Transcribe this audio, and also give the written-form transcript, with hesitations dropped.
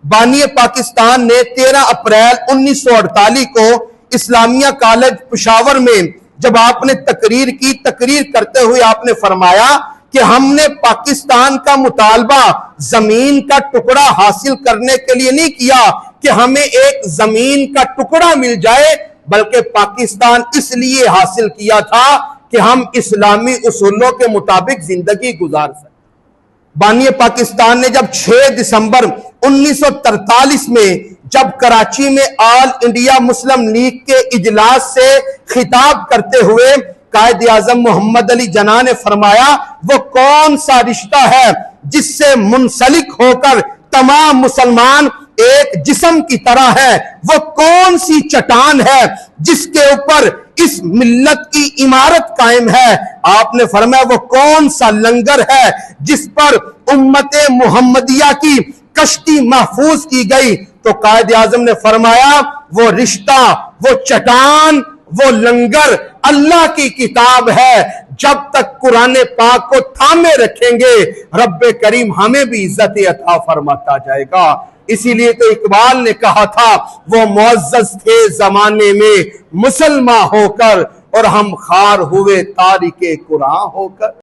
बानी पाकिस्तान ने 13 अप्रैल 1948 को इस्लामिया कॉलेज पेशावर में जब आपने तकरीर करते हुए आपने फरमाया कि हमने पाकिस्तान का मुतालबा जमीन का टुकड़ा हासिल करने के लिए नहीं किया कि हमें एक जमीन का टुकड़ा मिल जाए, बल्कि पाकिस्तान इसलिए हासिल किया था कि हम इस्लामी उसूलों के मुताबिक जिंदगी गुजार सकें। बानी पाकिस्तान ने जब 6 दिसंबर 1943 में जब कराची में ऑल इंडिया मुस्लिम लीग के इजलास से खिताब करते हुए कायद आजम मोहम्मद अली जना ने फरमाया, वो कौन सा रिश्ता है जिससे मुंसलिक होकर तमाम मुसलमान एक जिस्म की तरह है, वो कौन सी चट्टान है जिसके ऊपर इस मिल्लत की इमारत कायम है। आपने फरमाया वो कौन सा लंगर है जिस पर उम्मत मुहम्मदिया की कश्ती महफूज की गई। तो कायद आजम ने फरमाया वो रिश्ता, वो चट्टान, वो लंगर अल्लाह की किताब है। जब तक कुरान पाक को थामे रखेंगे रब्बे करीम हमें भी इज्जत अता फरमाता जाएगा। इसीलिए तो इकबाल ने कहा था वो मुअज़्ज़ज़ थे जमाने में मुसलमान होकर और हम खार हुए तारिके कुरान होकर।